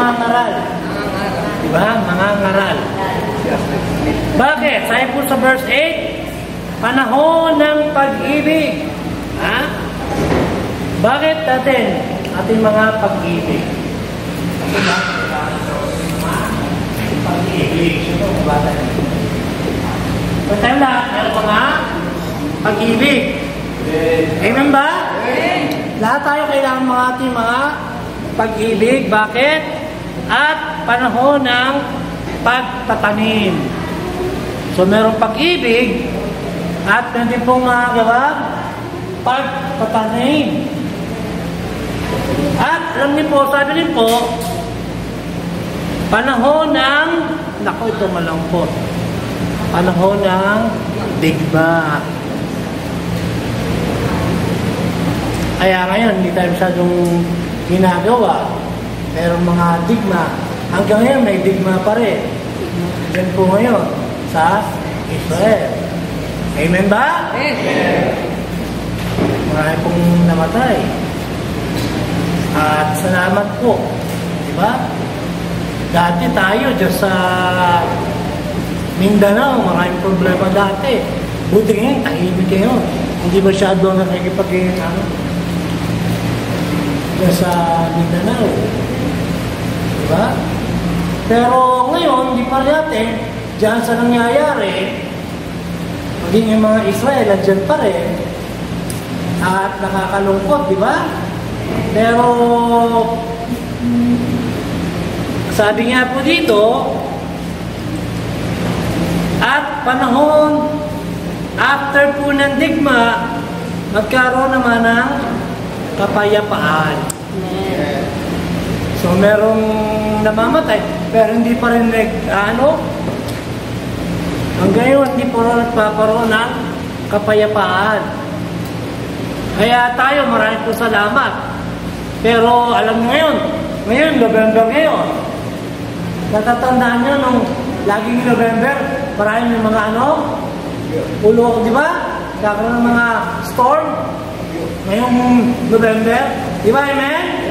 mangangaral. Diba? Mangangaral. Bakit? Sabi po sa verse 8, panahon ng pag-ibig. Ha? Bakit natin ating mga pag-ibig? Pag-ibig. Sino ang bata niyo? Kung tayo lahat, meron mga pag-ibig. Amen ba? Lahat tayo kailangan mga ating mga pag-ibig. Bakit? At panahon ng pagtatanim. So, merong pag-ibig at hindi pong magawa pagtatanim. At alam niyo po, sabi rin po, panahon ng, naku, ito malangkot, panahon ng digma. Kaya ngayon, hindi tayo masyadong ginagawa. Merong mga digma. Hanggang ngayon, may digma pa rin. Yan po ngayon sa Israel. Amen ba? Amen. Marami pong namatay. At salamat po. Diba? Dati tayo dyan sa Mindanao, maraming problema dati. Buti ngayon, tahimik kayo. Hindi masyado nakikipag-ano dyan sa Mindanao. Diba? Pero ngayon, hindi pa rin natin, dyan sa nangyayari, maging yung mga Israel, dyan pa rin, at nakakalungkot, di ba? Pero, sabi nga po dito, at panahon, after po ng digma, magkaroon naman ng kapayapaan. So, merong namamatay, pero hindi pa rin hanggang ngayon, hindi pa rin nagpaparoon ng kapayapaan. Kaya tayo, maraming po salamat. Pero, alam nyo ngayon, November ngayon, natatandaan nyo nung laging November, maraming mga ulo, di ba? Kakaroon ng mga storm, ngayong November, di ba, amen?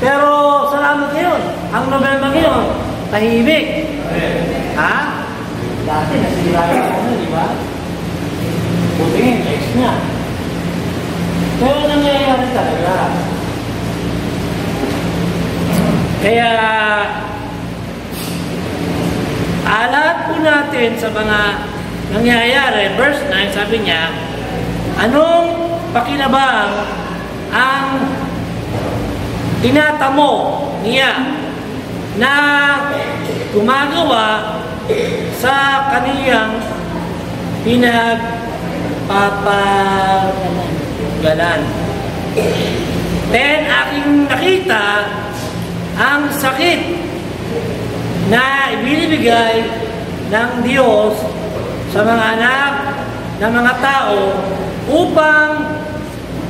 Pero, salamat ngayon. Ang November ngayon, tahimik. Ha? Dati, nasira yung di ba? Buti ngayon, ex niya. Pero nangyayari talaga. Kaya, alat po natin sa mga nangyayari, verse 9, sabi niya, anong pakinabang ang tinatamo niya na gumagawa sa kaniyang pinagpapagalan. Then, aking nakita ang sakit na ibinibigay ng Diyos sa mga anak ng mga tao upang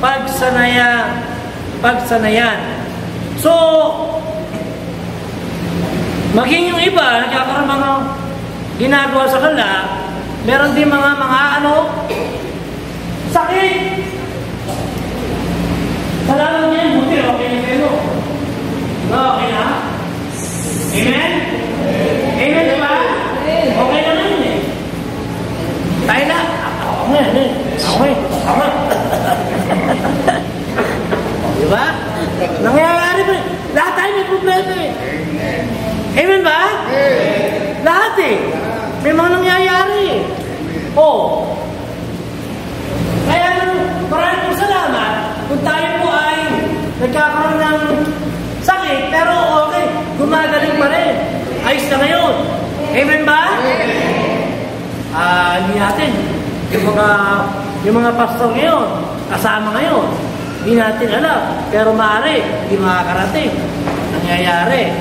pagsanayan. So, maging yung iba, nagkakaroon mga ginagawa sa kanila, meron din mga sakit. Salamat niyan, buti, okay na kayo. Okay na? Amen? Amen, diba? Okay na na yun eh. Tayo na. Okay. Diba? Nangyayari ba? Lahat tayo may problema eh. Amen ba? Lahat eh. May mga nangyayari eh. Kaya maraming salamat kung tayo po ay nagkakaroon ng sakit, pero okay, gumagaling pa rin. Ayos na ngayon. Amen ba? Hindi natin. Yung mga pastor ngayon, kasama ngayon, hindi natin alam. Pero maaari, hindi makakarating. Nangyayari.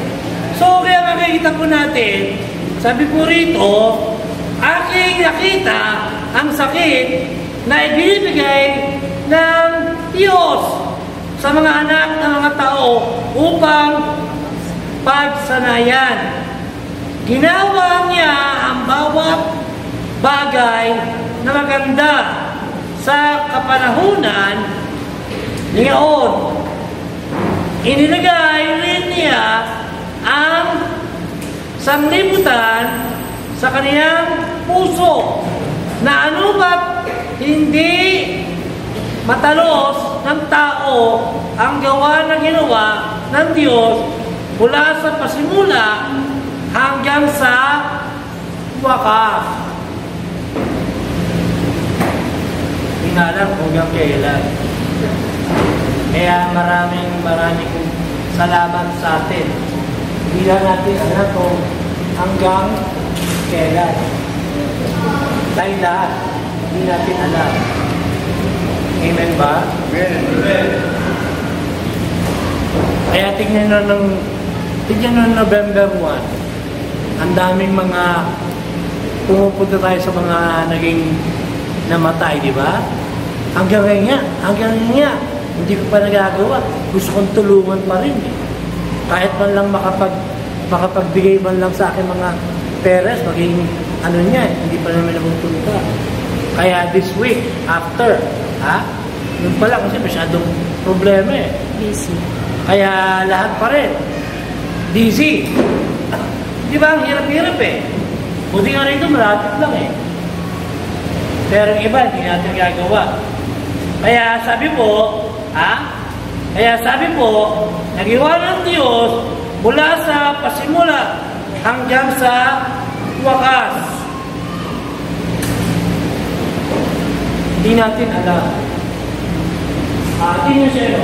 So, kaya makikita po natin, sabi po rito, aking nakita ang sakit na ibinibigay ng Diyos sa mga anak ng mga tao upang pagsanayan. Ginawa niya ang bawat bagay na maganda sa kapanahunan ngayon. Inilagay rin niya sanglibutan sa kaniyang puso na ano ba't hindi matalos ng tao ang gawa na ginawa ng Diyos mula sa pasimula hanggang sa wakas. Hindi na alam kung hanggang kailan. Kaya maraming salamat sa atin. Hindi lang natin alam kung hanggang kailan. Tayo lahat, hindi natin alam. Amen ba? Amen. Kaya tingnan ng November 1. Ang daming mga pumupunta tayo sa mga naging namatay, di ba? Hanggang nga, hindi ko pa nagagawa. Gusto kong tulungan pa rin. Kahit man lang makapagbigay man lang sa akin mga peres, maging ano niya, hindi pa namin napupunta. Kaya this week, after, yun pala kasi masyadong problema busy. Kaya lahat pa rin, busy. Di ba? Ang hirap-hirap Buti nga rito, malapit lang Pero yung iba, hindi natin gagawa. Kaya sabi po, nagiwa ng Diyos mula sa pasimula hanggang sa wakas. Hindi natin alam. Tingnan siya,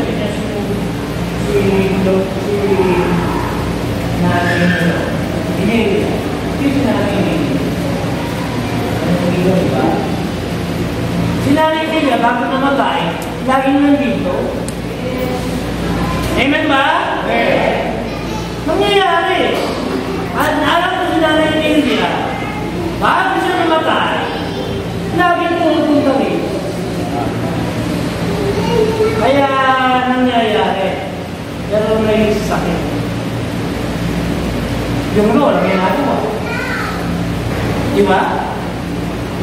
si Nanay Nia, bago namatay, laging nandito. Amen ba? Amen. Mangyayari. Alam ko si Nanay Nia, bago siya namatay, laging pumunta dito. Kaya nangyayari. Pero may sakit. Yung walang ginagawa. Di ba?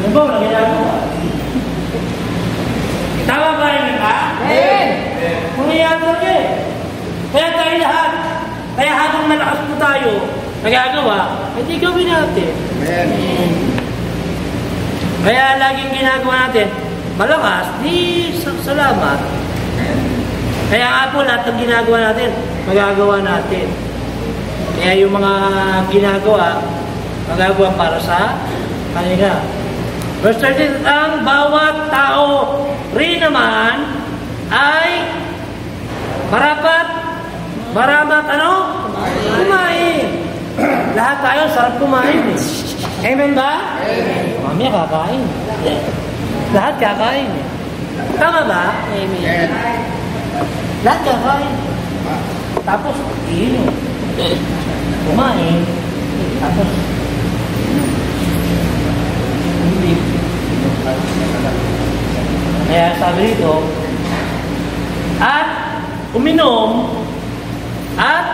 Yung walang ginagawa. Tama ba yun, ha? Mangyayari. Kaya tayo lahat. Kaya habang malakas po tayo, nagagawa, hindi gawin natin. Kaya laging ginagawa natin, malakas, di salamat. Kaya nga po lahat ng ginagawa natin, magagawa natin. Kaya yung mga ginagawa, magagawa para sa kanila. Verse 13, ang bawat tao rin naman ay marapat kumain. Lahat tayo sarap kumain Amen ba? Amen. Mamaya kakain. Lahat kakain Tama ba? Amen. Lahat kakain. Tapos, iinom. Kumain. Tapos, hindi. Kaya sabi dito, at uminom at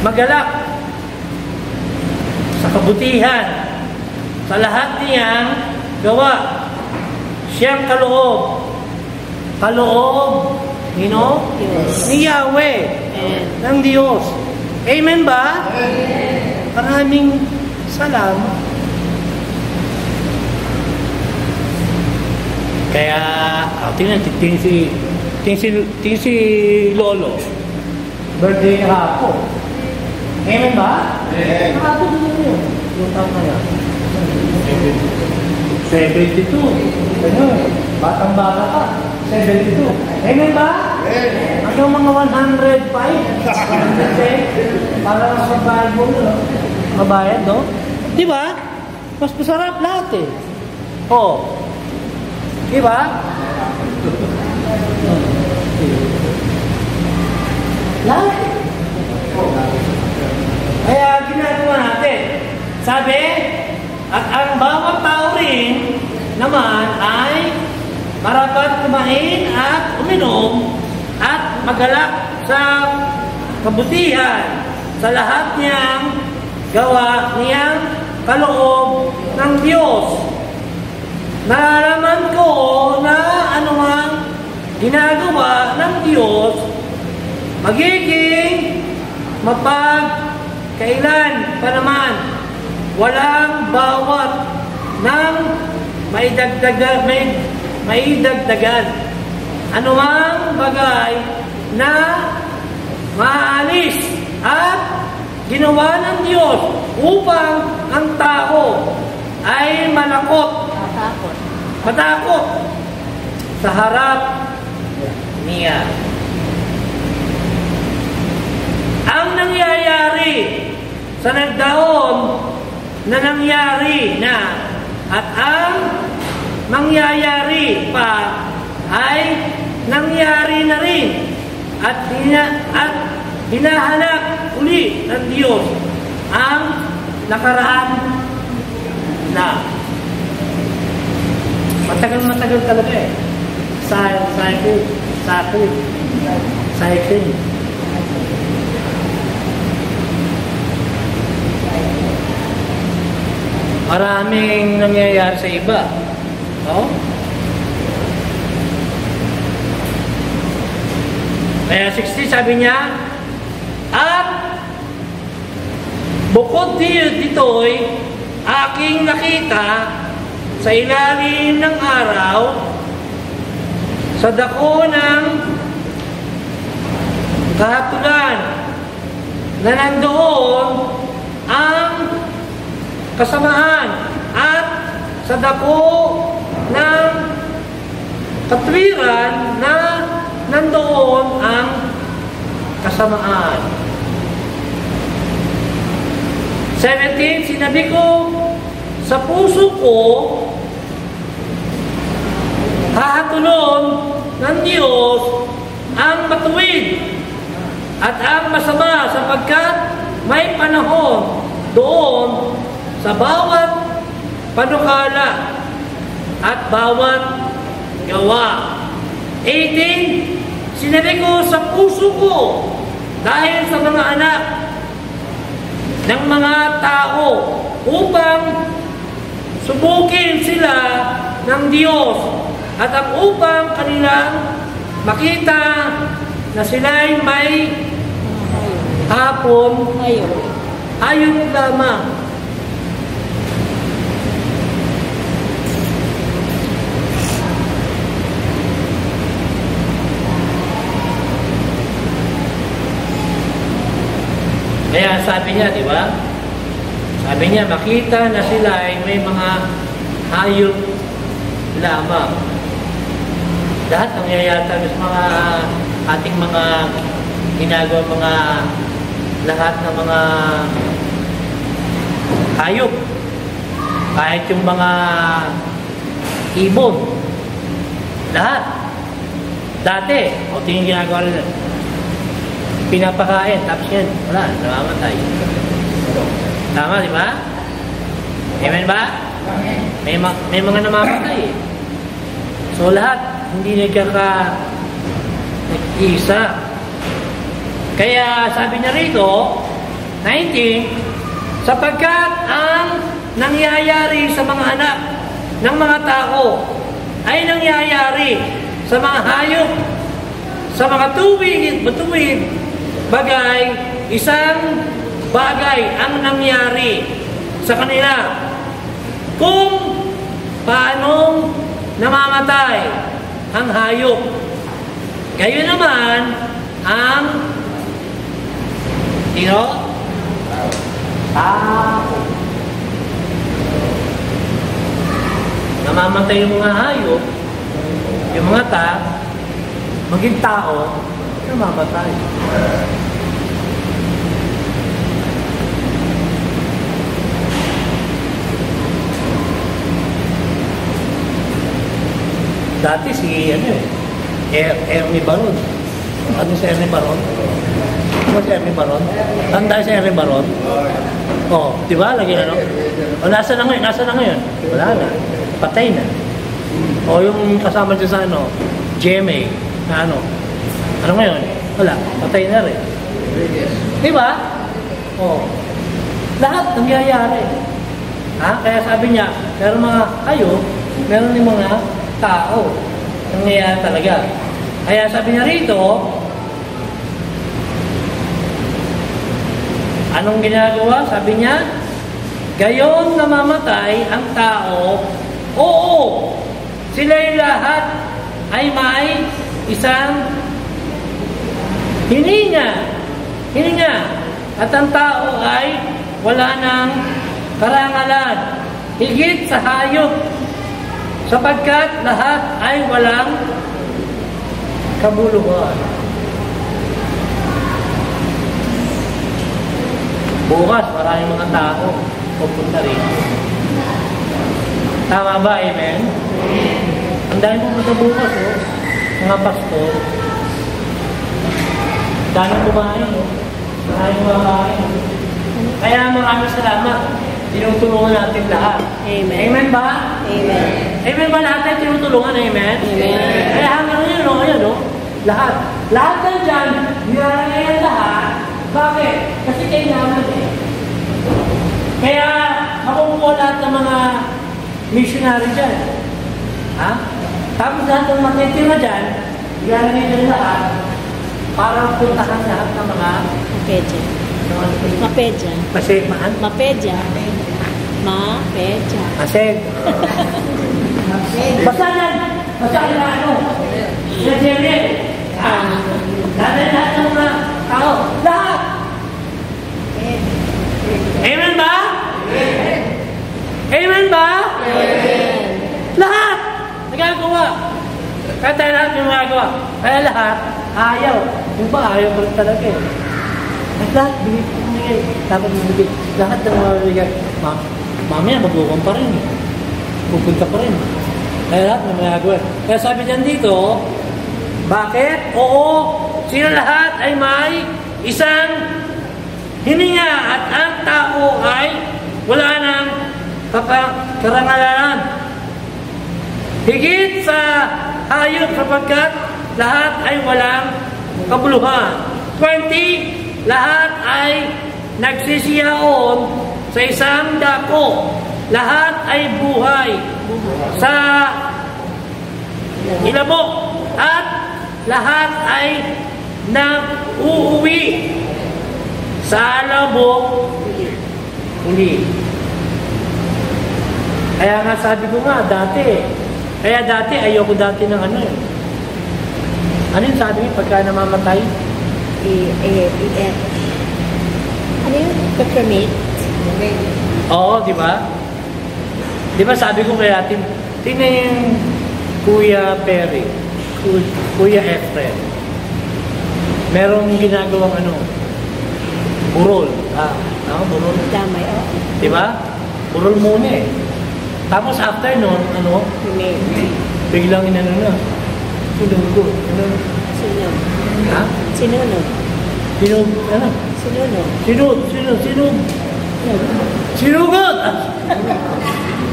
magalak sa kabutihan sa lahat niyang gawa. Siyang kaloob ni Yahweh ng Diyos. Amen ba? Amen. Maraming salamat. Kaya tingnan si Lolo, birthday na hapon. Amen ba? Amen. Hapon din yun. Yung taon na yan 72. Batang-bata ka. 72. Amen ba? Amen. Hanggang mga 105. Para sa Bible, mabayad, no? Di ba? Mas masarap lahat Di ba? Lahat. Kaya ginagawa natin. Sabi, at ang bawat tao rin naman ay marapat kumain at uminom at magalak sa kabutihan sa lahat niyang gawa niyang kaloob ng Diyos. Nalalaman ko na anumang ginagawa ng Diyos magiging kailan pa naman walang bawat ng maidagdagan anumang bagay na maalis at ginawa ng Diyos upang ang tao ay matakot sa harap niya. Ang nangyayari sa nagdaon na nangyari na at ang mangyayari pa ay nangyari na rin at hinahanap uli ng Diyos ang nakaraan na. Matagal talaga eh. Cycling. Maraming nangyayari sa iba. No? Kaya 60 sabi niya, at bukod dito'y aking nakita sa ilalim ng araw sa dako ng kahatulan na nandoon ang kasamaan at sa dako ng katwiran na nandoon ang kasamaan. 17, sinabi ko sa puso ko, hahatulon ng Diyos ang matuwid at ang masama sapagkat may panahon doon sa bawat panukala at bawat gawa. 18, sinabi ko sa puso ko dahil sa mga anak ng mga tao upang subukin sila ng Diyos at ang upang kanilang makita na sila'y may hapon hayop lamang. Kaya sabi niya, di ba? Sabi niya, makita na sila ay may mga hayop lamang. Lahat ng yayata sa mga ating mga ginagawa, mga lahat ng mga hayop. Kahit yung mga ibon. Lahat. Dati, o tingin ginagawa nila. Pinapakain, tapos yan, wala, namamatay. Tama, di ba? Amen ba? May mga namamatay. So lahat, hindi nag-isa. Kaya sabi niya rito, 19, sapagkat ang nangyayari sa mga anak ng mga tao ay nangyayari sa mga hayop, sa mga matuwid, bagay, isang bagay ang nangyari sa kanila kung paanong namamatay ang hayop. Gayon naman ang tao. Namamatay yung mga hayop, yung mga maging tao, namamatay. Dati si Ernie Baron. Ano si Ernie Baron? Ano si Ernie Baron? Tanda si Ernie Baron? Oh, di ba? Lagi O, nasa na ngayon? Wala na. Patay na. O, yung kasama dyan sa GMA, na ano ngayon? Wala. Patay na rin. Di ba? Oh. Lahat nangyayari. Kaya sabi niya, meron mga meron din mga tao. Nangyayari talaga. Kaya sabi niya rito, Anong ginagawa? Sabi niya, gayon namamatay ang tao, oo, sila'y lahat ay may isang hininga, at ang tao ay wala ng karangalan, higit sa hayop, sapagkat lahat ay walang kabuluhan. Bukas, maraming mga tao pupunta rin. Tama ba? Amen? Ang dahil pupunta bukas, oh. Mga pastor. Daming kumain, oh. Maraming kumakain. Kaya maraming salamat. Tinutulungan natin lahat. Amen. Amen ba? Amen. Amen ba lahat tayo tinutulungan? Amen? Amen. Kaya hanggang ngayon, oh, ayan, oh. Lahat. Lahat na dyan, nilalagay lahat. Bakit? Kasi kailangan eh. Kaya makukuha lahat ng mga missionary dyan. Ha? Tapos lahat ng matitira dyan, nilalagay dyan lahat para puntahan lahat ng mga Mapedya. Mapedya. Pasegmaan. Mapedya. Paseg. Basta yan. Basta yan na ano. Sa Jerry. Lahat ng mga tao. Lahat. Amen ba? Amen ba? Lahat. Nagagawa. Kaya tayo lahat yung nagagawa. Kaya lahat, ayaw. Yung ba, ayaw ko rin talaga eh. At lahat, binibigay. Dapat binibigay. Lahat ng mga bibigay. Mamaya, magbukan pa rin eh. Pupunta pa rin. Kaya lahat ng nagagawa. Kaya sabi dyan dito, bakit? Oo, sila lahat ay may isang hininga at ang tao ay wala ng karangalan. Higit sa hayop sapagkat lahat ay walang kabuluhan. 20, lahat ay nagsisiyaon sa isang dako. Lahat ay buhay sa ilabok at lahat ay nag-uuwi sa labok uli. Kaya nga sabi ko nga dati, ayoko dati ng ano eh. Ano yung sabi mo pagka namamatay? Ano yun? Peppermint? Oo, di ba? Di ba sabi ko kaya, tingnan yung Kuya Perry, Kuya Efren. Merong ginagawang ano, burol. Burol. Damay, oh. Di ba? Burol muna eh. Tapos after nun, ano? Biglang inano na. Sinugod. Sinog. Ha? Sinunog. Sinug, ano? Sinunog. Sinugod!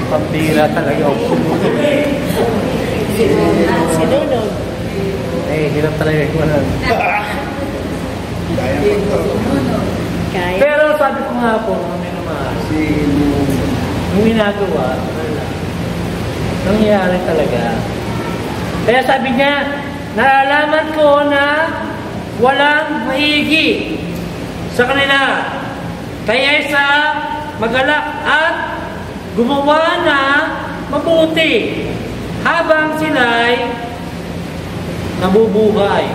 Pambira talaga ako. Sinunog. Eh, hirap talaga ko ano. Kaya. Pero sabi ko nga po, may naman, yung ginagawa, nangyayari talaga. Kaya sabi niya, nalalaman ko na walang maigi sa kanila. Kaya sa magalak at gumawa na mabuti habang sila'y nabubuhay.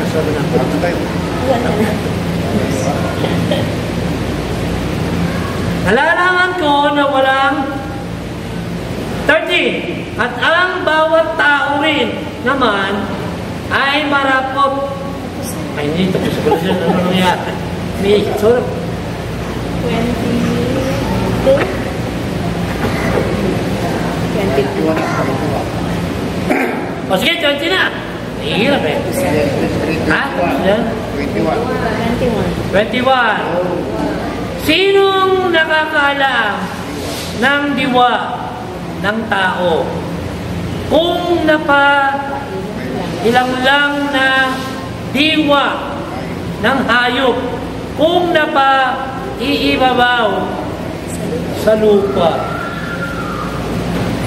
Sabi na po. Nalalaman ko na walang 13 at ang bawat tao rin naman ay marapot. Ay, hindi. Tapos ko siya. Ano nangyari? May sorry. 22? 22. O sige, 20 na. Hirap eh. Ha? 21. 21. Sinong nakakaalam ng diwa ng tao? Kung ilang lang na diwa ng hayop, kung iibabaw sa lupa.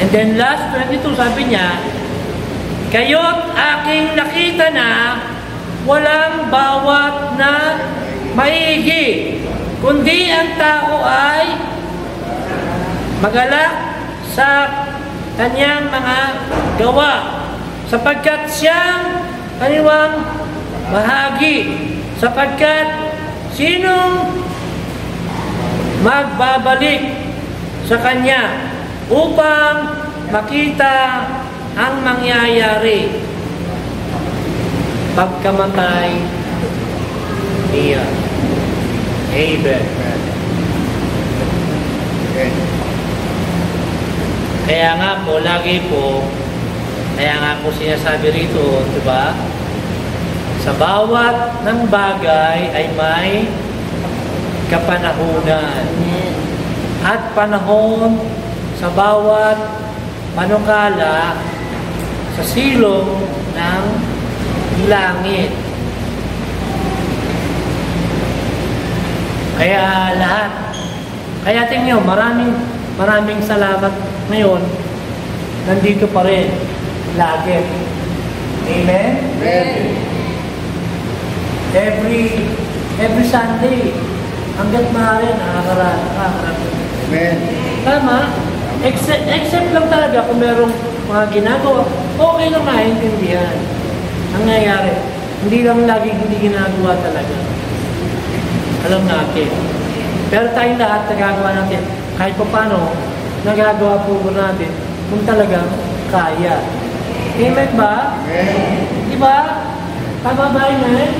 And then last 22, sabi niya, Kayo't aking nakita na walang bawat na maigi, kundi ang tao ay magalak sa kanyang mga gawa, sapagkat siyang kaniwang bahagi, sapagkat sinong magbabalik sa kanya upang makita ang mangyayari pagkamatay niya. Amen. Kaya nga po, lagi po, kaya nga po sinasabi rito, di ba? Sa bawat ng bagay ay may kapanahunan. At panahon sa bawat panukala sa silong ng langit. Kaya lahat. Kaya tingnan nyo, maraming salamat ngayon. Nandito pa rin. Lagi. Amen? Amen. Every Sunday, hanggat maaari, nakakarat. Amen. Tama? Except lang talaga kung merong mga ginagawa, okay lang maintindihan. Ang nangyayari, hindi lang laging hindi ginagawa talaga. Alam natin. Pero tayong lahat nagagawa natin, kahit pa paano, nagagawa po natin kung talagang kaya. Amen ba? Amen. Di ba? Tama ba yun? Amen.